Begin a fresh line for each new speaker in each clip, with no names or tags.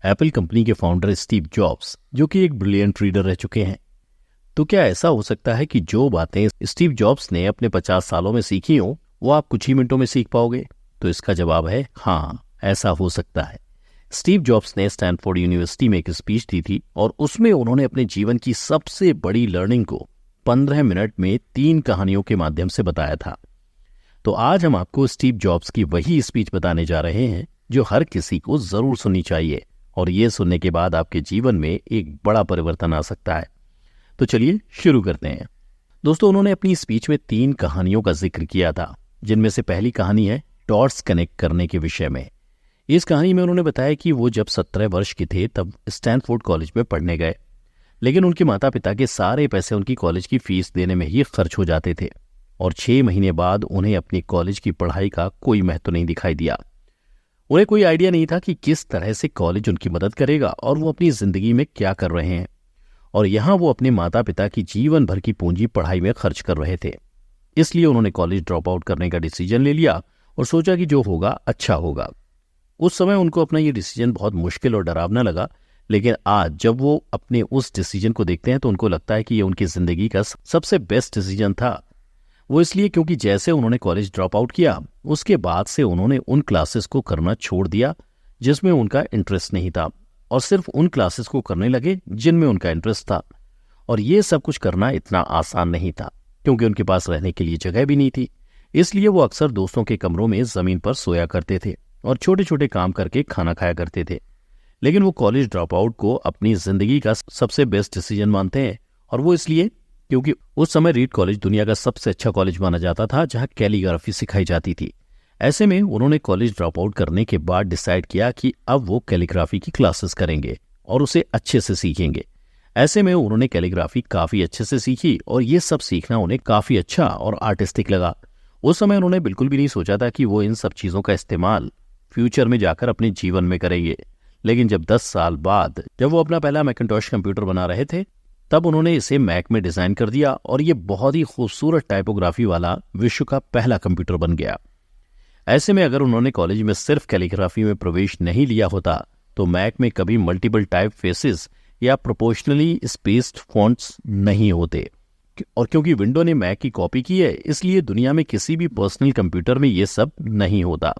Apple company के founder Steve jobs, जो कि एक ब्रिलियंट रीडर रह चुके हैं। तो क्या ऐसा हो सकता है कि जो बातें स्टीव जॉब्स ने अपने 50 सालों में सीखी हों, वो आप कुछ ही मिनटों में सीख पाओगे? तो इसका जवाब है हाँ, ऐसा हो सकता है। स्टीव जॉब्स ने स्टैनफोर्ड यूनिवर्सिटी में एक स्पीच दी थी और उसमें उन्होंने अपने जीवन की सबसे बड़ी लर्निंग को 15 मिनट में 3 कहानियों के माध्यम से बताया था। तो आज हम आपको स्टीव जॉब्स की वही स्पीच बताने जा रहे हैं जो हर किसी को जरूर सुननी चाहिए, और ये सुनने के बाद आपके जीवन में एक बड़ा परिवर्तन आ सकता है। तो चलिए शुरू करते हैं। दोस्तों, उन्होंने अपनी स्पीच में 3 कहानियों का जिक्र किया था, जिनमें से पहली कहानी है डॉट्स कनेक्ट करने के विषय में। इस कहानी में उन्होंने बताया कि वो जब 17 वर्ष के थे तब स्टैनफोर्ड कॉलेज में पढ़ने गए, लेकिन उनके माता पिता के सारे पैसे उनकी कॉलेज की फीस देने में ही खर्च हो जाते थे और 6 महीने बाद उन्हें अपनी कॉलेज की पढ़ाई का कोई महत्व नहीं दिखाई दिया। उन्हें कोई आइडिया नहीं था कि किस तरह से कॉलेज उनकी मदद करेगा और वो अपनी जिंदगी में क्या कर रहे हैं, और यहाँ वो अपने माता पिता की जीवन भर की पूंजी पढ़ाई में खर्च कर रहे थे। इसलिए उन्होंने कॉलेज ड्रॉप आउट करने का डिसीजन ले लिया और सोचा कि जो होगा अच्छा होगा। उस समय उनको अपना ये डिसीजन बहुत मुश्किल और डरावना लगा, लेकिन आज जब वो अपने उस डिसीजन को देखते हैं तो उनको लगता है कि ये उनकी जिंदगी का सबसे बेस्ट डिसीजन था। वो इसलिए क्योंकि जैसे उन्होंने कॉलेज ड्रॉप आउट किया, उसके बाद से उन्होंने उन क्लासेस को करना छोड़ दिया जिसमें उनका इंटरेस्ट नहीं था, और सिर्फ उन क्लासेस को करने लगे जिनमें उनका इंटरेस्ट था। और ये सब कुछ करना इतना आसान नहीं था, क्योंकि उनके पास रहने के लिए जगह भी नहीं थी। इसलिए वो अक्सर दोस्तों के कमरों में जमीन पर सोया करते थे और छोटे छोटे काम करके खाना खाया करते थे। लेकिन वो कॉलेज ड्रॉप आउट को अपनी जिंदगी का सबसे बेस्ट डिसीजन मानते हैं, और वो इसलिए क्योंकि उस समय रीड कॉलेज दुनिया का सबसे अच्छा कॉलेज माना जाता था जहां कैलीग्राफी सिखाई जाती थी। ऐसे में उन्होंने कॉलेज ड्रॉप आउट करने के बाद डिसाइड किया कि अब वो कैलीग्राफी की क्लासेस करेंगे और उसे अच्छे से सीखेंगे। ऐसे में उन्होंने कैलीग्राफी काफी अच्छे से सीखी और ये सब सीखना उन्हें काफी अच्छा और आर्टिस्टिक लगा। उस समय उन्होंने बिल्कुल भी नहीं सोचा था कि वो इन सब चीजों का इस्तेमाल फ्यूचर में जाकर अपने जीवन में करेंगे। लेकिन जब 10 साल बाद जब वो अपना पहला मैकिन्टॉश कंप्यूटर बना रहे थे, तब उन्होंने इसे मैक में डिजाइन कर दिया और ये बहुत ही खूबसूरत टाइपोग्राफी वाला विश्व का पहला कंप्यूटर बन गया। ऐसे में अगर उन्होंने कॉलेज में सिर्फ कैलीग्राफी में प्रवेश नहीं लिया होता तो मैक में कभी मल्टीपल टाइप फेसेस या प्रोपोर्शनली स्पेस्ड फॉन्ट्स नहीं होते। और क्योंकि विंडो ने मैक की कॉपी की है, इसलिए दुनिया में किसी भी पर्सनल कंप्यूटर में ये सब नहीं होता।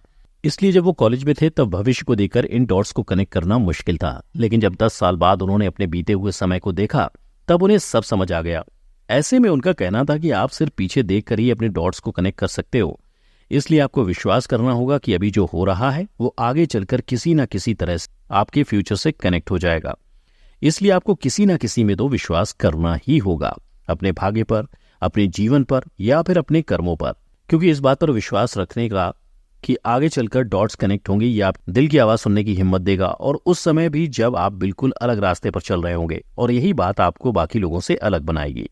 इसलिए जब वो कॉलेज में थे तब भविष्य को देखकर इन डॉट्स को कनेक्ट करना मुश्किल था। लेकिन जब 10 साल बाद उन्होंने अपने बीते हुए समय को देखा, तब उन्हें सब समझ आ गया। ऐसे में उनका कहना था कि आप सिर्फ पीछे देखकर ही अपने डॉट्स को कनेक्ट कर सकते हो, इसलिए आपको विश्वास करना होगा कि अभी जो हो रहा है वो आगे चलकर किसी न किसी तरह से आपके फ्यूचर से कनेक्ट हो जाएगा। इसलिए आपको किसी न किसी में तो विश्वास करना ही होगा, अपने भाग्य पर, अपने जीवन पर या फिर अपने कर्मों पर। क्योंकि इस बात पर विश्वास रखने का कि आगे चलकर डॉट्स कनेक्ट होंगे, ये आप दिल की आवाज सुनने की हिम्मत देगा, और उस समय भी जब आप बिल्कुल अलग रास्ते पर चल रहे होंगे, और यही बात आपको बाकी लोगों से अलग बनाएगी।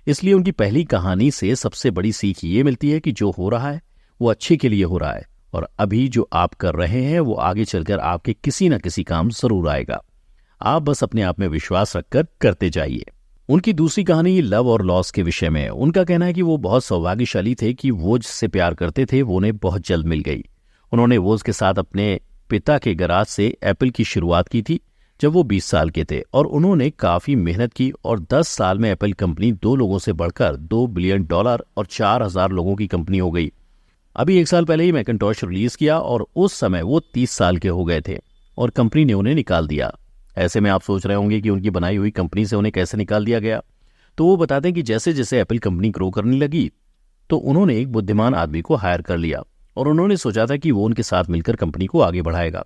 इसलिए उनकी पहली कहानी से सबसे बड़ी सीख ये मिलती है कि जो हो रहा है वो अच्छे के लिए हो रहा है, और अभी जो आप कर रहे हैं वो आगे चलकर आपके किसी न किसी काम जरूर आएगा। आप बस अपने आप में विश्वास रखकर करते जाइए। उनकी दूसरी कहानी लव और लॉस के विषय में है। उनका कहना है कि वो बहुत सौभाग्यशाली थे कि वो जिससे प्यार करते थे वो उन्हें बहुत जल्द मिल गई। उन्होंने वोज के साथ अपने पिता के गराज से एप्पल की शुरुआत की थी जब वो 20 साल के थे, और उन्होंने काफी मेहनत की और 10 साल में एप्पल कंपनी 2 लोगों से बढ़कर $2 बिलियन और 4,000 लोगों की कंपनी हो गई। अभी 1 साल पहले ही मैकिन्टॉश रिलीज किया और उस समय वो 30 साल के हो गए थे और कंपनी ने उन्हें निकाल दिया। ऐसे में आप सोच रहे होंगे कि उनकी बनाई हुई कंपनी से उन्हें कैसे निकाल दिया गया। तो वो बताते हैं कि जैसे जैसे एप्पल कंपनी ग्रो करने लगी तो उन्होंने एक बुद्धिमान आदमी को हायर कर लिया और उन्होंने सोचा था कि वो उनके साथ मिलकर कंपनी को आगे बढ़ाएगा।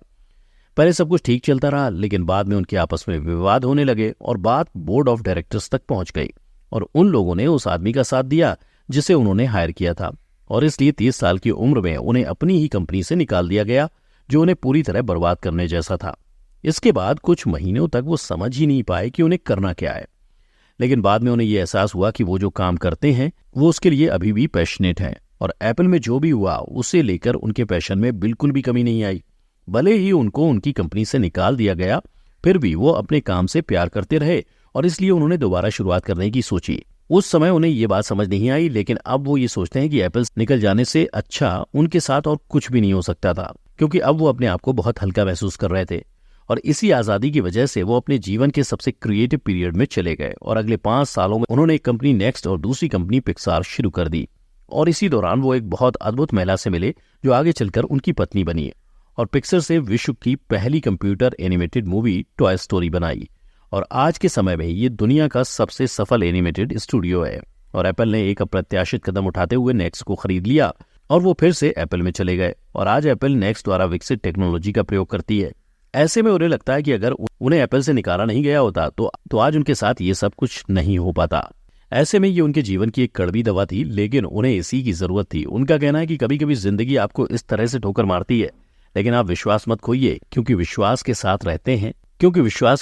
पहले सब कुछ ठीक चलता रहा, लेकिन बाद में उनके आपस में विवाद होने लगे और बात बोर्ड ऑफ डायरेक्टर्स तक पहुंच गई, और उन लोगों ने उस आदमी का साथ दिया जिसे उन्होंने हायर किया था, और इसलिए 30 साल की उम्र में उन्हें अपनी ही कंपनी से निकाल दिया गया, जो उन्हें पूरी तरह बर्बाद करने जैसा था। इसके बाद कुछ महीनों तक वो समझ ही नहीं पाए कि उन्हें करना क्या है, लेकिन बाद में उन्हें यह एहसास हुआ कि वो जो काम करते हैं वो उसके लिए अभी भी पैशनेट हैं, और एप्पल में जो भी हुआ उसे लेकर उनके पैशन में बिल्कुल भी कमी नहीं आई। भले ही उनको उनकी कंपनी से निकाल दिया गया, फिर भी वो अपने काम से प्यार करते रहे, और इसलिए उन्होंने दोबारा शुरुआत करने की सोची। उस समय उन्हें ये बात समझ नहीं आई, लेकिन अब वो ये सोचते हैं कि एप्पल निकल जाने से अच्छा उनके साथ और कुछ भी नहीं हो सकता था, क्योंकि अब वो अपने आप को बहुत हल्का महसूस कर रहे थे। और इसी आजादी की वजह से वो अपने जीवन के सबसे क्रिएटिव पीरियड में चले गए और अगले 5 सालों में उन्होंने एक कंपनी नेक्स्ट और दूसरी कंपनी पिक्सार शुरू कर दी। और इसी दौरान वो एक बहुत अद्भुत महिला से मिले जो आगे चलकर उनकी पत्नी बनी और पिक्सर से विश्व की पहली computer animated movie toy story बनाई। और आज के समय में ये दुनिया का सबसे सफल एनिमेटेड स्टूडियो है। और एप्पल ने एक अप्रत्याशित कदम उठाते हुए नेक्स्ट को खरीद लिया और वो फिर से एप्पल में चले गए और आज एप्पल नेक्स्ट द्वारा विकसित टेक्नोलॉजी का प्रयोग करती है। ऐसे में उन्हें लगता है कि अगर उन्हें एप्पल से निकाला नहीं गया होता तो आज उनके साथ ये सब कुछ नहीं हो पाता। ऐसे में ये उनके जीवन की एक कड़वी दवा थी, लेकिन उन्हें इसी की जरूरत थी। उनका कहना है कि कभी कभी जिंदगी आपको इस तरह से ठोकर मारती है, लेकिन आप विश्वास मत खोइए, क्योंकि विश्वास के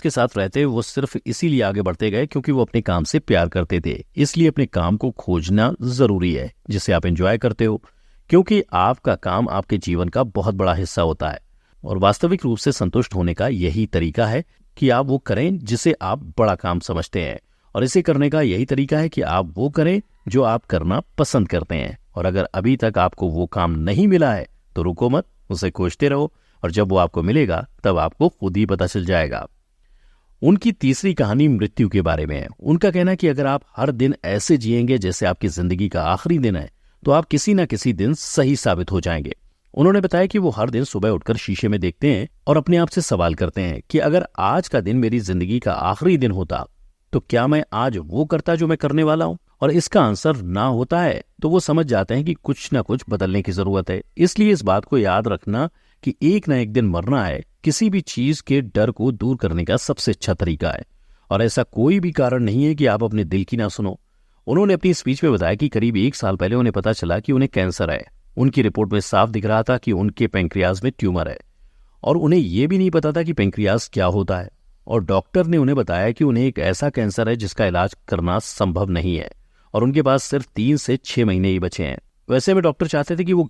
साथ रहते वो सिर्फ इसीलिए आगे बढ़ते गए क्योंकि वो अपने काम से प्यार करते थे। इसलिए अपने काम को खोजना जरूरी है जिसे आप एंजॉय करते हो, क्योंकि आपका काम आपके जीवन का बहुत बड़ा हिस्सा होता है। और वास्तविक रूप से संतुष्ट होने का यही तरीका है कि आप वो करें जिसे आप बड़ा काम समझते हैं, और इसे करने का यही तरीका है कि आप वो करें जो आप करना पसंद करते हैं। और अगर अभी तक आपको वो काम नहीं मिला है तो रुको मत, उसे खोजते रहो, और जब वो आपको मिलेगा तब आपको खुद ही पता चल जाएगा। उनकी तीसरी कहानी मृत्यु के बारे में है। उनका कहना है कि अगर आप हर दिन ऐसे जिएंगे जैसे आपकी जिंदगी का आखिरी दिन है तो आप किसी न किसी दिन सही साबित हो जाएंगे। उन्होंने बताया कि वो हर दिन सुबह उठकर शीशे में देखते हैं और अपने आप से सवाल करते हैं कि अगर आज का दिन मेरी जिंदगी का आखिरी दिन होता तो क्या मैं आज वो करता जो मैं करने वाला हूं, और इसका आंसर ना होता है तो वो समझ जाते हैं कि कुछ ना कुछ बदलने की जरूरत है। इसलिए इस बात को याद रखना कि एक ना एक दिन मरना है किसी भी चीज के डर को दूर करने का सबसे अच्छा तरीका है, और ऐसा कोई भी कारण नहीं है कि आप अपने दिल की ना सुनो। उन्होंने अपनी स्पीच में बताया कि करीब 1 साल पहले उन्हें पता चला कि उन्हें कैंसर है। उनकी रिपोर्ट में साफ दिख रहा था कि उनके पैंक्रियाज में ट्यूमर है, और उन्हें यह भी नहीं पता था कि पैंक्रियाज क्या होता है। और डॉक्टर ने उन्हें बताया कि उन्हें एक ऐसा कैंसर है जिसका इलाज करना संभव नहीं है और उनके पास सिर्फ 3 से 6 महीने ही बचे हैं। वैसे में डॉक्टर चाहते थे कि वो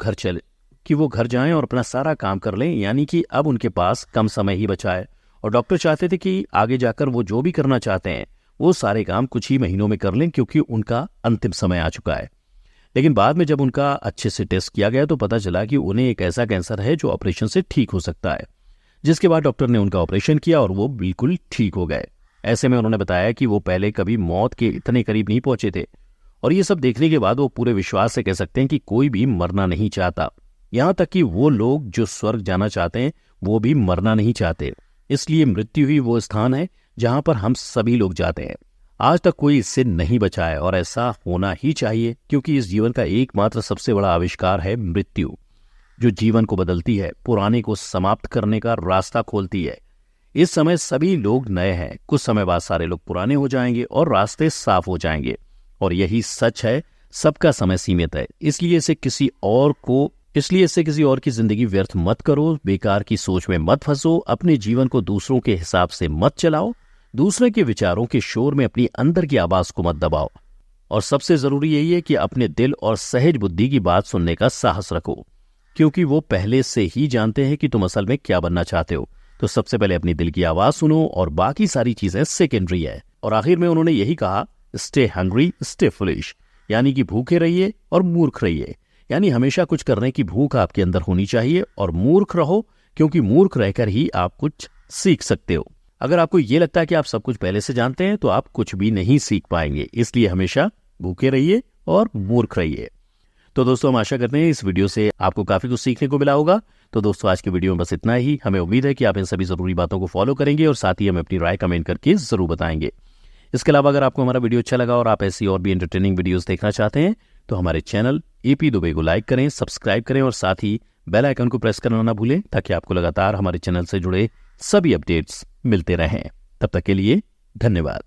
घर जाएं और अपना सारा काम कर लें, यानी कि अब उनके पास कम समय ही बचा है। और डॉक्टर चाहते थे कि आगे जाकर वो जो भी करना चाहते हैं वो सारे काम कुछ ही महीनों में कर लें, क्योंकि उनका अंतिम समय आ चुका है। लेकिन बाद में जब उनका अच्छे से टेस्ट किया गया तो पता चला कि उन्हें एक ऐसा कैंसर है जो ऑपरेशन से ठीक हो सकता है, जिसके बाद डॉक्टर ने उनका ऑपरेशन किया और वो बिल्कुल ठीक हो गए। ऐसे में उन्होंने बताया कि वो पहले कभी मौत के इतने करीब नहीं पहुंचे थे, और ये सब देखने के बाद वो पूरे विश्वास से कह सकते हैं कि कोई भी मरना नहीं चाहता। यहाँ तक कि वो लोग जो स्वर्ग जाना चाहते हैं वो भी मरना नहीं चाहते। इसलिए मृत्यु ही वो स्थान है जहां पर हम सभी लोग जाते हैं। आज तक कोई इससे नहीं बचा है, और ऐसा होना ही चाहिए, क्योंकि इस जीवन का एकमात्र सबसे बड़ा आविष्कार है मृत्यु, जो जीवन को बदलती है, पुराने को समाप्त करने का रास्ता खोलती है। इस समय सभी लोग नए हैं, कुछ समय बाद सारे लोग पुराने हो जाएंगे और रास्ते साफ हो जाएंगे। और यही सच है, सबका समय सीमित है। इसलिए इससे किसी और की जिंदगी व्यर्थ मत करो, बेकार की सोच में मत फंसो, अपने जीवन को दूसरों के हिसाब से मत चलाओ, दूसरे के विचारों के शोर में अपनी अंदर की आवाज को मत दबाओ, और सबसे जरूरी यही है कि अपने दिल और सहज बुद्धि की बात सुनने का साहस रखो, क्योंकि वो पहले से ही जानते हैं कि तुम असल में क्या बनना चाहते हो। तो सबसे पहले अपनी दिल की आवाज सुनो, और बाकी सारी चीजें सेकेंडरी है। और आखिर में उन्होंने यही कहा, स्टे हंग्री स्टे फुलिश, यानी कि भूखे रहिए और मूर्ख रहिए। यानी हमेशा कुछ करने की भूख आपके अंदर होनी चाहिए, और मूर्ख रहो, क्योंकि मूर्ख रहकर ही आप कुछ सीख सकते हो। अगर आपको ये लगता है कि आप सब कुछ पहले से जानते हैं तो आप कुछ भी नहीं सीख पाएंगे। इसलिए हमेशा भूखे रहिए और मूर्ख रहिए। तो दोस्तों, हम आशा करते हैं इस वीडियो से आपको काफी कुछ सीखने को मिला होगा। तो दोस्तों, आज की वीडियो में बस इतना ही। हमें उम्मीद है कि आप इन सभी जरूरी बातों को फॉलो करेंगे और साथ ही हमें अपनी राय कमेंट करके जरूर बताएंगे। इसके अलावा अगर आपको हमारा वीडियो अच्छा लगा और आप ऐसी और भी एंटरटेनिंग वीडियोस देखना चाहते हैं तो हमारे चैनल एपी दुबे को लाइक करें, सब्सक्राइब करें और साथ ही बेल आइकन को प्रेस करना ना भूलें, ताकि आपको लगातार हमारे चैनल से जुड़े सभी अपडेट्स मिलते रहें। तब तक के लिए धन्यवाद।